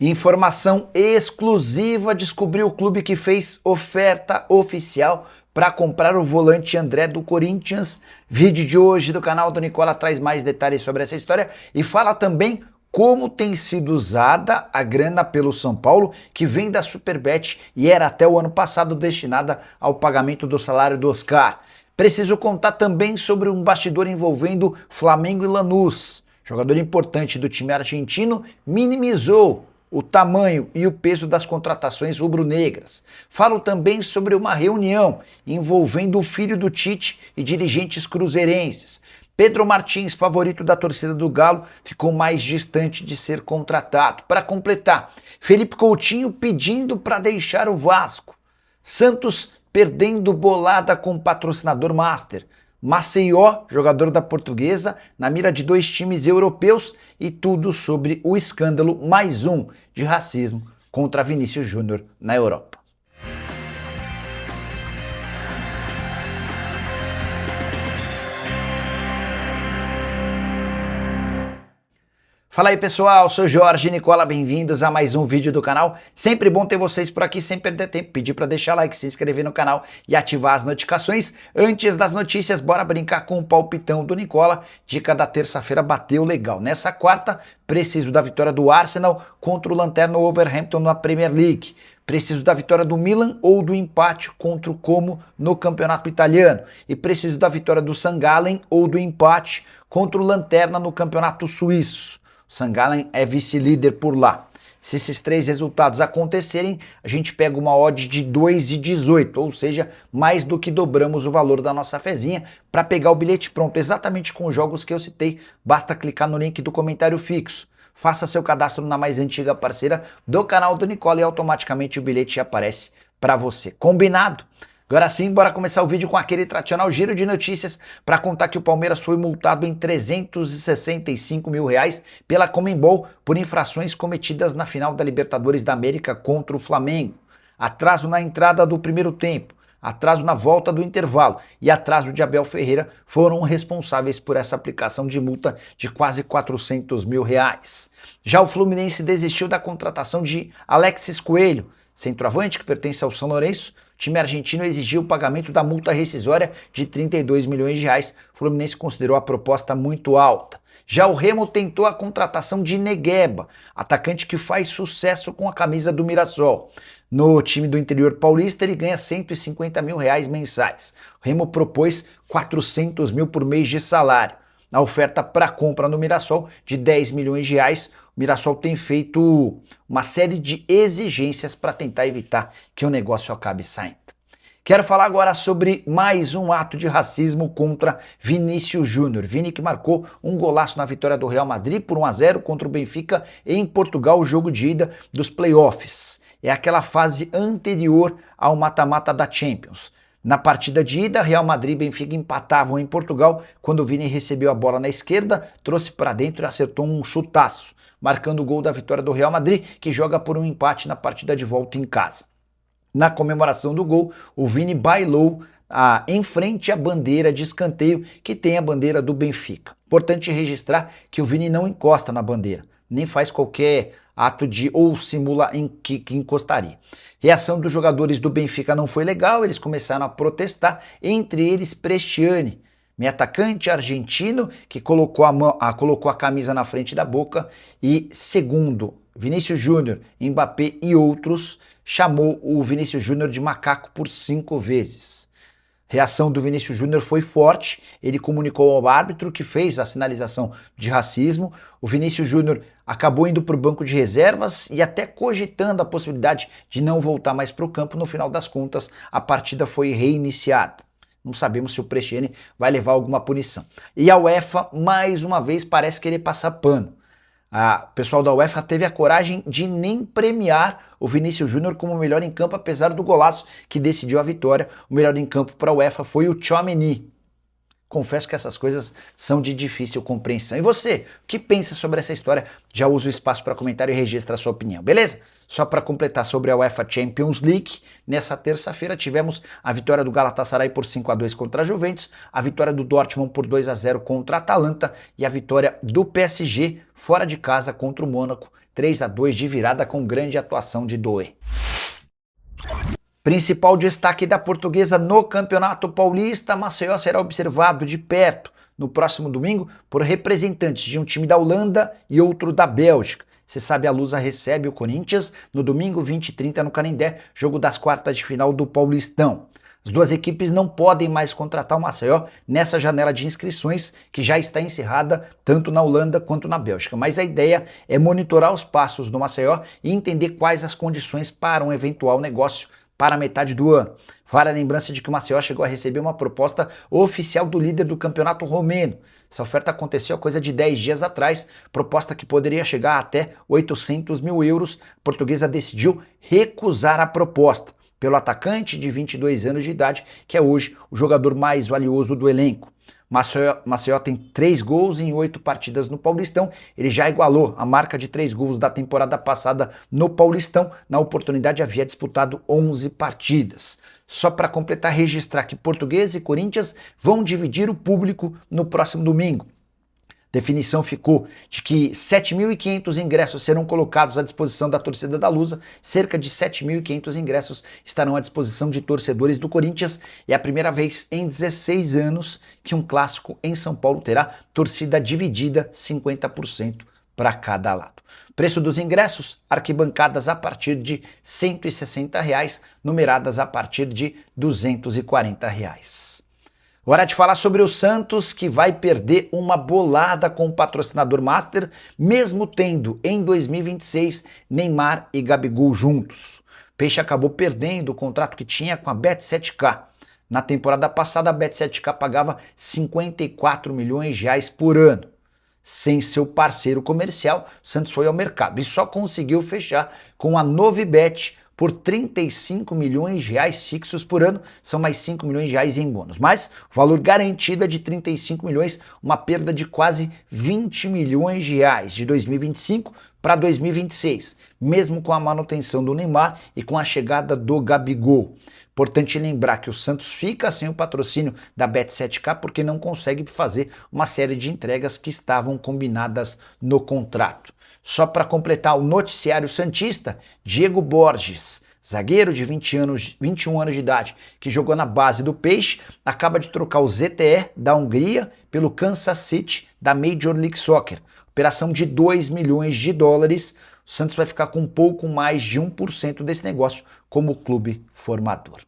Informação exclusiva: descobriu o clube que fez oferta oficial para comprar o volante André do Corinthians. Vídeo de hoje do canal do Nicola traz mais detalhes sobre essa história e fala também como tem sido usada a grana pelo São Paulo, que vem da Superbet e era até o ano passado destinada ao pagamento do salário do Oscar. Preciso contar também sobre um bastidor envolvendo Flamengo e Lanús. Jogador importante do time argentino minimizou o tamanho e o peso das contratações rubro-negras. Falo também sobre uma reunião envolvendo o filho do Tite e dirigentes cruzeirenses. Pedro Martins, favorito da torcida do Galo, ficou mais distante de ser contratado. Para completar, Felipe Coutinho pedindo para deixar o Vasco. Santos perdendo bolada com o patrocinador Master. Maceió, jogador da Portuguesa, na mira de 2 times europeus, e tudo sobre o escândalo mais um de racismo contra Vinícius Júnior na Europa. Fala aí pessoal, sou Jorge Nicola, bem-vindos a mais um vídeo do canal. Sempre bom ter vocês por aqui, sem perder tempo. Pedir para deixar like, se inscrever no canal e ativar as notificações. Antes das notícias, bora brincar com o palpitão do Nicola. Dica da terça-feira bateu legal. Nessa quarta, preciso da vitória do Arsenal contra o lanterna Wolverhampton na Premier League. Preciso da vitória do Milan ou do empate contra o Como no Campeonato Italiano. E preciso da vitória do St. Gallen ou do empate contra o Lanterna no Campeonato Suíço. St. Gallen é vice-líder por lá. Se esses 3 resultados acontecerem, a gente pega uma odd de 2,18, ou seja, mais do que dobramos o valor da nossa fezinha. Para pegar o bilhete pronto, exatamente com os jogos que eu citei, basta clicar no link do comentário fixo. Faça seu cadastro na mais antiga parceira do canal do Nicola e automaticamente o bilhete aparece para você. Combinado? Agora sim, bora começar o vídeo com aquele tradicional giro de notícias para contar que o Palmeiras foi multado em R$365 mil pela Conmebol por infrações cometidas na final da Libertadores da América contra o Flamengo. Atraso na entrada do primeiro tempo, atraso na volta do intervalo e atraso de Abel Ferreira foram responsáveis por essa aplicação de multa de quase R$400 mil. Já o Fluminense desistiu da contratação de Alexis Coelho, centroavante que pertence ao São Lourenço. O time argentino exigiu o pagamento da multa rescisória de R$32 milhões. O Fluminense considerou a proposta muito alta. Já o Remo tentou a contratação de Negueba, atacante que faz sucesso com a camisa do Mirassol. No time do interior paulista, ele ganha R$150 mil mensais. O Remo propôs R$400 mil por mês de salário. Na oferta para compra no Mirassol de R$10 milhões, o Mirassol tem feito uma série de exigências para tentar evitar que o negócio acabe saindo. Quero falar agora sobre mais um ato de racismo contra Vinícius Júnior. Vini que marcou um golaço na vitória do Real Madrid por 1-0 contra o Benfica em Portugal, o jogo de ida dos playoffs. É aquela fase anterior ao mata-mata da Champions. Na partida de ida, Real Madrid e Benfica empatavam em Portugal quando o Vini recebeu a bola na esquerda, trouxe para dentro e acertou um chutaço, marcando o gol da vitória do Real Madrid, que joga por um empate na partida de volta em casa. Na comemoração do gol, o Vini bailou em frente à bandeira de escanteio, que tem a bandeira do Benfica. Importante registrar que o Vini não encosta na bandeira, nem faz qualquer ato de ou simula que encostaria. Reação dos jogadores do Benfica não foi legal, eles começaram a protestar, entre eles Prestiani, meio atacante argentino que colocou a camisa na frente da boca e, segundo Vinícius Júnior, Mbappé e outros, chamou o Vinícius Júnior de macaco por 5 vezes. Reação do Vinícius Júnior foi forte, ele comunicou ao árbitro que fez a sinalização de racismo. O Vinícius Júnior acabou indo para o banco de reservas e até cogitando a possibilidade de não voltar mais para o campo. No final das contas, a partida foi reiniciada. Não sabemos se o Prestiani vai levar alguma punição. E a UEFA, mais uma vez, parece querer passar pano. O pessoal da UEFA teve a coragem de nem premiar o Vinícius Júnior como o melhor em campo, apesar do golaço que decidiu a vitória. O melhor em campo para a UEFA foi o Tchouaméni. Confesso que essas coisas são de difícil compreensão. E você, o que pensa sobre essa história? Já usa o espaço para comentário e registra a sua opinião, beleza? Só para completar sobre a UEFA Champions League, nessa terça-feira tivemos a vitória do Galatasaray por 5-2 contra a Juventus, a vitória do Dortmund por 2-0 contra a Atalanta e a vitória do PSG fora de casa contra o Mônaco, 3-2 de virada com grande atuação de Doe. Principal destaque da Portuguesa no Campeonato Paulista, Maceió será observado de perto no próximo domingo por representantes de um time da Holanda e outro da Bélgica. Você sabe, a Lusa recebe o Corinthians no domingo 20h30 no Canindé, jogo das quartas de final do Paulistão. As duas equipes não podem mais contratar o Maceió nessa janela de inscrições que já está encerrada tanto na Holanda quanto na Bélgica. Mas a ideia é monitorar os passos do Maceió e entender quais as condições para um eventual negócio para a metade do ano. Vale a lembrança de que o Maceió chegou a receber uma proposta oficial do líder do campeonato romeno. Essa oferta aconteceu há coisa de 10 dias atrás, proposta que poderia chegar até 800 mil euros. A Portuguesa decidiu recusar a proposta pelo atacante de 22 anos de idade, que é hoje o jogador mais valioso do elenco. Maceió tem 3 gols em 8 partidas no Paulistão. Ele já igualou a marca de 3 gols da temporada passada no Paulistão. Na oportunidade havia disputado 11 partidas. Só para completar, registrar que Portuguesa e Corinthians vão dividir o público no próximo domingo. Definição ficou de que 7.500 ingressos serão colocados à disposição da torcida da Lusa, cerca de 7.500 ingressos estarão à disposição de torcedores do Corinthians. É a primeira vez em 16 anos que um clássico em São Paulo terá torcida dividida 50% para cada lado. Preço dos ingressos, arquibancadas a partir de R$ 160, numeradas a partir de R$ 240. Hora de falar sobre o Santos, que vai perder uma bolada com o patrocinador Master, mesmo tendo em 2026 Neymar e Gabigol juntos. O Peixe acabou perdendo o contrato que tinha com a Bet7k. Na temporada passada, a Bet7k pagava R$ 54 milhões por ano. Sem seu parceiro comercial, o Santos foi ao mercado e só conseguiu fechar com a Novibet por R$ 35 milhões fixos por ano, são mais R$ 5 milhões em bônus. Mas o valor garantido é de 35 milhões, uma perda de quase R$ 20 milhões de 2025 para 2026, mesmo com a manutenção do Neymar e com a chegada do Gabigol. Importante lembrar que o Santos fica sem o patrocínio da Bet7k porque não consegue fazer uma série de entregas que estavam combinadas no contrato. Só para completar o noticiário santista, Diego Borges, zagueiro de 21 anos de idade, que jogou na base do Peixe, acaba de trocar o ZTE da Hungria pelo Kansas City da Major League Soccer. Operação de 2 milhões de dólares. O Santos vai ficar com um pouco mais de 1% desse negócio como clube formador.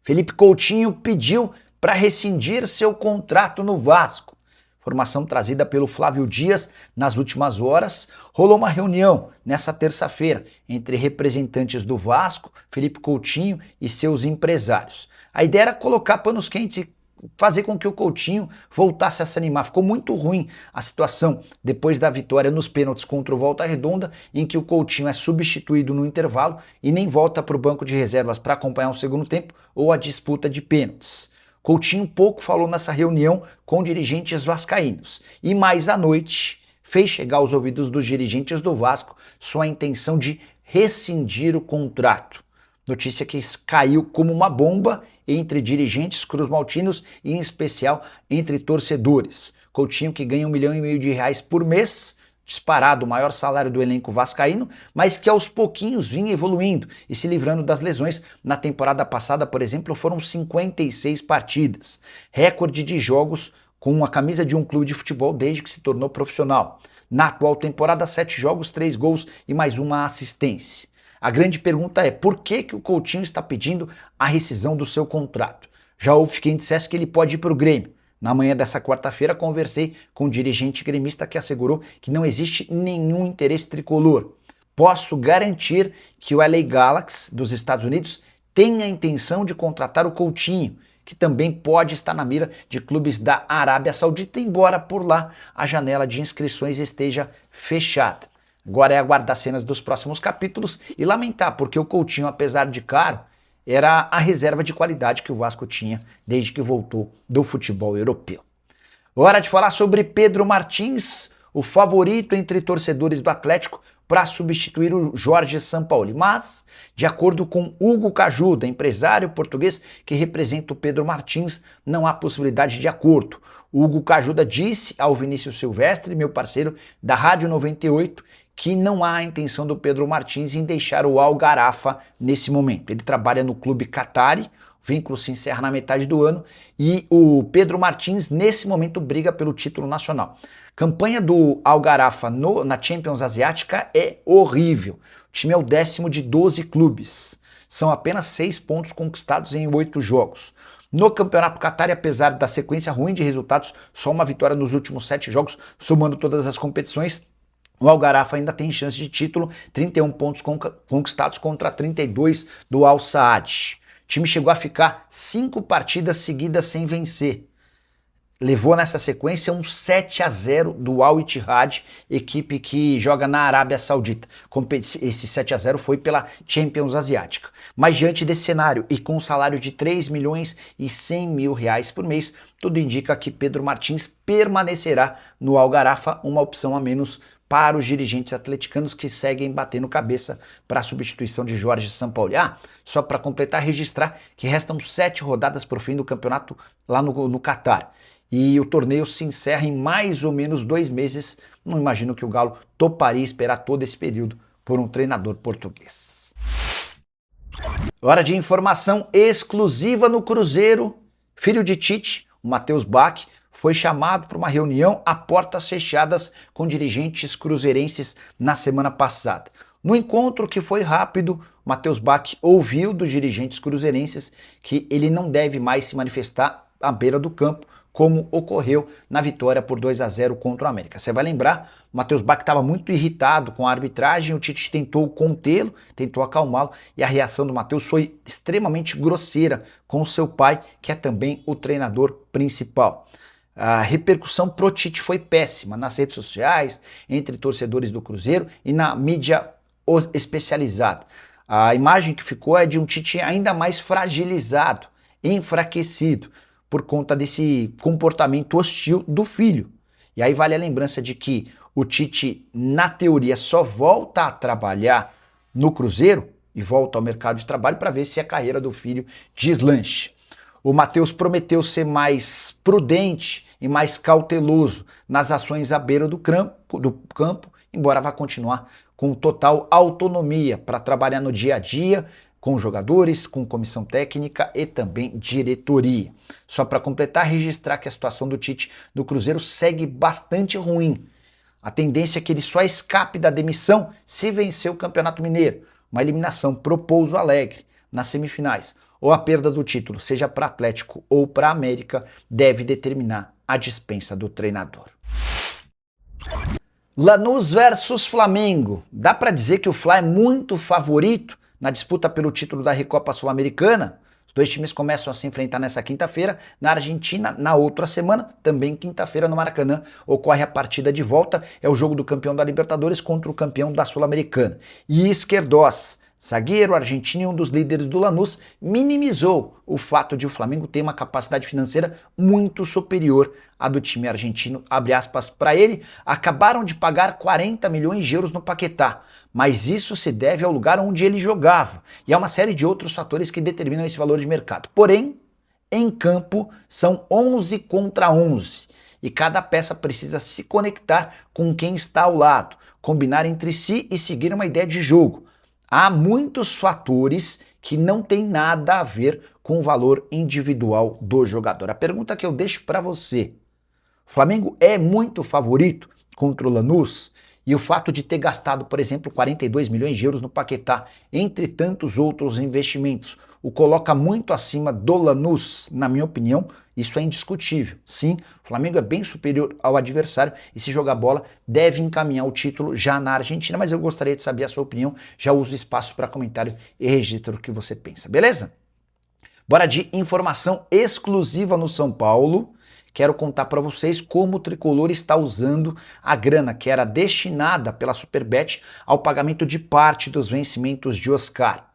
Felipe Coutinho pediu para rescindir seu contrato no Vasco. Informação trazida pelo Flávio Dias nas últimas horas. Rolou uma reunião nessa terça-feira entre representantes do Vasco, Felipe Coutinho e seus empresários. A ideia era colocar panos quentes e fazer com que o Coutinho voltasse a se animar. Ficou muito ruim a situação depois da vitória nos pênaltis contra o Volta Redonda, em que o Coutinho é substituído no intervalo e nem volta para o banco de reservas para acompanhar o segundo tempo ou a disputa de pênaltis. Coutinho pouco falou nessa reunião com dirigentes vascaínos e mais à noite fez chegar aos ouvidos dos dirigentes do Vasco sua intenção de rescindir o contrato. Notícia que caiu como uma bomba entre dirigentes cruzmaltinos e em especial entre torcedores. Coutinho, que ganha R$ 1,5 milhão por mês, disparado o maior salário do elenco vascaíno, mas que aos pouquinhos vinha evoluindo e se livrando das lesões. Na temporada passada, por exemplo, foram 56 partidas, recorde de jogos com a camisa de um clube de futebol desde que se tornou profissional. Na atual temporada, 7 jogos, 3 gols e mais uma assistência. A grande pergunta é, por que o Coutinho está pedindo a rescisão do seu contrato? Já houve quem dissesse que ele pode ir para o Grêmio. Na manhã dessa quarta-feira, conversei com um dirigente gremista que assegurou que não existe nenhum interesse tricolor. Posso garantir que o LA Galaxy dos Estados Unidos tem a intenção de contratar o Coutinho, que também pode estar na mira de clubes da Arábia Saudita, embora por lá a janela de inscrições esteja fechada. Agora é aguardar cenas dos próximos capítulos e lamentar, porque o Coutinho, apesar de caro, era a reserva de qualidade que o Vasco tinha desde que voltou do futebol europeu. Hora de falar sobre Pedro Martins, o favorito entre torcedores do Atlético para substituir o Jorge Sampaoli. Mas, de acordo com Hugo Cajuda, empresário português que representa o Pedro Martins, não há possibilidade de acordo. Hugo Cajuda disse ao Vinícius Silvestre, meu parceiro da Rádio 98, que não há a intenção do Pedro Martins em deixar o Al Gharafa nesse momento. Ele trabalha no clube Qatari, o vínculo se encerra na metade do ano e o Pedro Martins nesse momento briga pelo título nacional. Campanha do Al Gharafa na Champions Asiática é horrível. O time é o 10º de 12 clubes. São apenas 6 pontos conquistados em 8 jogos. No Campeonato Qatari, apesar da sequência ruim de resultados, só uma vitória nos últimos 7 jogos, somando todas as competições, o Al Gharafa ainda tem chance de título, 31 pontos conquistados contra 32 do Al Saad. O time chegou a ficar 5 partidas seguidas sem vencer. Levou nessa sequência um 7-0 do Al Ittihad, equipe que joga na Arábia Saudita. Esse 7-0 foi pela Champions Asiática. Mas diante desse cenário e com um salário de 3 milhões e 100 mil reais por mês, tudo indica que Pedro Martins permanecerá no Al Gharafa, uma opção a menos para os dirigentes atleticanos que seguem batendo cabeça para a substituição de Jorge Sampaoli. Só para completar, registrar que restam 7 rodadas para o fim do campeonato lá no Catar. E o torneio se encerra em mais ou menos 2 meses. Não imagino que o Galo toparia esperar todo esse período por um treinador português. Hora de informação exclusiva no Cruzeiro. Filho de Tite, o Matheus Bac, foi chamado para uma reunião a portas fechadas com dirigentes cruzeirenses na semana passada. No encontro, que foi rápido, Matheus Bac ouviu dos dirigentes cruzeirenses que ele não deve mais se manifestar à beira do campo, como ocorreu na vitória por 2-0 contra o América. Você vai lembrar, o Matheus Bac estava muito irritado com a arbitragem, o Tite tentou contê-lo, tentou acalmá-lo, e a reação do Matheus foi extremamente grosseira com o seu pai, que é também o treinador principal. A repercussão pro Tite foi péssima nas redes sociais, entre torcedores do Cruzeiro e na mídia especializada. A imagem que ficou é de um Tite ainda mais fragilizado, enfraquecido, por conta desse comportamento hostil do filho. E aí vale a lembrança de que o Tite, na teoria, só volta a trabalhar no Cruzeiro e volta ao mercado de trabalho para ver se a carreira do filho deslanche. O Matheus prometeu ser mais prudente e mais cauteloso nas ações à beira do campo, embora vá continuar com total autonomia para trabalhar no dia a dia, com jogadores, com comissão técnica e também diretoria. Só para completar, registrar que a situação do Tite no Cruzeiro segue bastante ruim. A tendência é que ele só escape da demissão se vencer o Campeonato Mineiro, uma eliminação pro Pouso Alegre nas semifinais, ou a perda do título, seja para Atlético ou para América, deve determinar a dispensa do treinador. Lanús versus Flamengo. Dá para dizer que o Fla é muito favorito na disputa pelo título da Recopa Sul-Americana? Os dois times começam a se enfrentar nessa quinta-feira na Argentina. Na outra semana, também quinta-feira no Maracanã, ocorre a partida de volta. É o jogo do campeão da Libertadores contra o campeão da Sul-Americana. E Izquierdoz, zagueiro argentino e um dos líderes do Lanús, minimizou o fato de o Flamengo ter uma capacidade financeira muito superior à do time argentino. Abre aspas para ele: acabaram de pagar 40 milhões de euros no Paquetá, mas isso se deve ao lugar onde ele jogava. E há uma série de outros fatores que determinam esse valor de mercado. Porém, em campo são 11 contra 11 e cada peça precisa se conectar com quem está ao lado, combinar entre si e seguir uma ideia de jogo. Há muitos fatores que não têm nada a ver com o valor individual do jogador. A pergunta que eu deixo para você: o Flamengo é muito favorito contra o Lanús? E o fato de ter gastado, por exemplo, 42 milhões de euros no Paquetá, entre tantos outros investimentos, o coloca muito acima do Lanús? Na minha opinião, isso é indiscutível. Sim, o Flamengo é bem superior ao adversário e, se jogar bola, deve encaminhar o título já na Argentina, mas eu gostaria de saber a sua opinião. Já uso o espaço para comentário e registro o que você pensa, beleza? Bora de informação exclusiva no São Paulo. Quero contar para vocês como o Tricolor está usando a grana que era destinada pela Superbet ao pagamento de parte dos vencimentos de Oscar.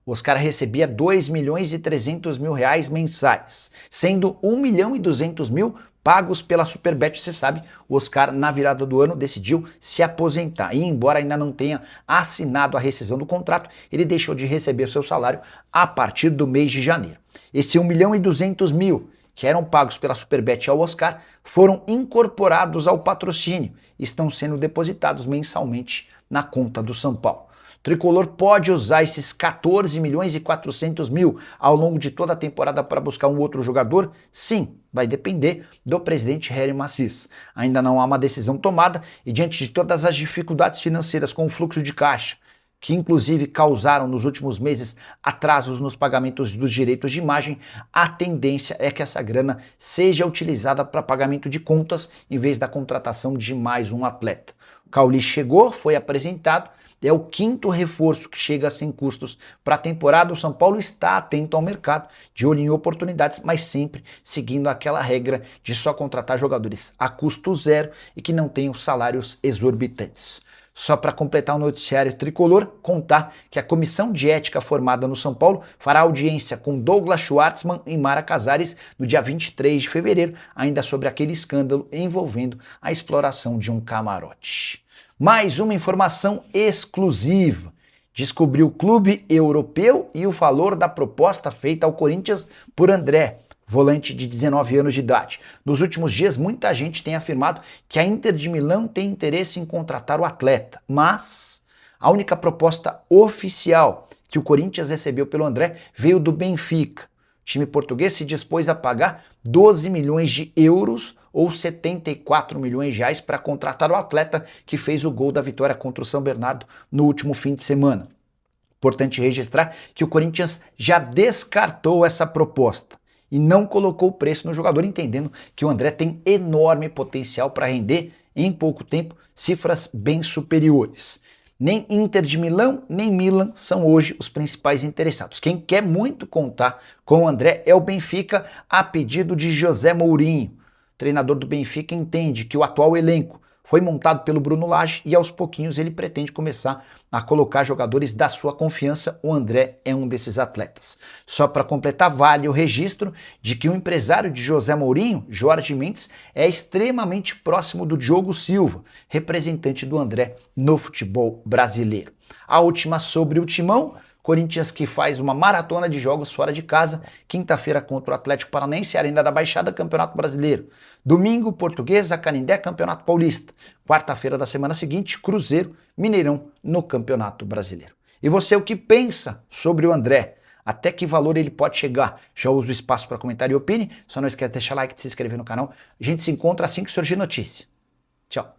O Oscar recebia 2 milhões e 300 mil reais mensais, sendo 1 milhão e 200 mil pagos pela Superbet. Você sabe, o Oscar, na virada do ano, decidiu se aposentar. E embora ainda não tenha assinado a rescisão do contrato, ele deixou de receber seu salário a partir do mês de janeiro. Esse 1 milhão e 200 mil que eram pagos pela Superbet ao Oscar foram incorporados ao patrocínio e estão sendo depositados mensalmente na conta do São Paulo. O tricolor pode usar esses 14 milhões e 400 mil ao longo de toda a temporada para buscar um outro jogador? Sim, vai depender do presidente Hélio Massis. Ainda não há uma decisão tomada e diante de todas as dificuldades financeiras com o fluxo de caixa, que inclusive causaram nos últimos meses atrasos nos pagamentos dos direitos de imagem, a tendência é que essa grana seja utilizada para pagamento de contas em vez da contratação de mais um atleta. O Cauli chegou, foi apresentado, é o quinto reforço que chega sem custos para a temporada. O São Paulo está atento ao mercado, de olho em oportunidades, mas sempre seguindo aquela regra de só contratar jogadores a custo zero e que não tenham salários exorbitantes. Só para completar o noticiário tricolor, contar que a comissão de ética formada no São Paulo fará audiência com Douglas Schwartzman e Mara Casares no dia 23 de fevereiro, ainda sobre aquele escândalo envolvendo a exploração de um camarote. Mais uma informação exclusiva. Descobriu o clube europeu e o valor da proposta feita ao Corinthians por André, volante de 19 anos de idade. Nos últimos dias, muita gente tem afirmado que a Inter de Milão tem interesse em contratar o atleta, mas a única proposta oficial que o Corinthians recebeu pelo André veio do Benfica. O time português se dispôs a pagar 12 milhões de euros ou 74 milhões de reais para contratar o atleta que fez o gol da vitória contra o São Bernardo no último fim de semana. Importante registrar que o Corinthians já descartou essa proposta e não colocou o preço no jogador, entendendo que o André tem enorme potencial para render em pouco tempo cifras bem superiores. Nem Inter de Milão, nem Milan são hoje os principais interessados. Quem quer muito contar com o André é o Benfica, a pedido de José Mourinho. O treinador do Benfica entende que o atual elenco foi montado pelo Bruno Lage e aos pouquinhos ele pretende começar a colocar jogadores da sua confiança. O André é um desses atletas. Só para completar, vale o registro de que o empresário de José Mourinho, Jorge Mendes, é extremamente próximo do Diogo Silva, representante do André no futebol brasileiro. A última sobre o Timão. Corinthians que faz uma maratona de jogos fora de casa, quinta-feira contra o Atlético Paranaense, Arena da Baixada, Campeonato Brasileiro. Domingo, Portuguesa, Canindé, Campeonato Paulista. Quarta-feira da semana seguinte, Cruzeiro, Mineirão no Campeonato Brasileiro. E você, o que pensa sobre o André? Até que valor ele pode chegar? Já uso o espaço para comentar e opine. Só não esquece de deixar like, de se inscrever no canal. A gente se encontra assim que surgir notícia. Tchau.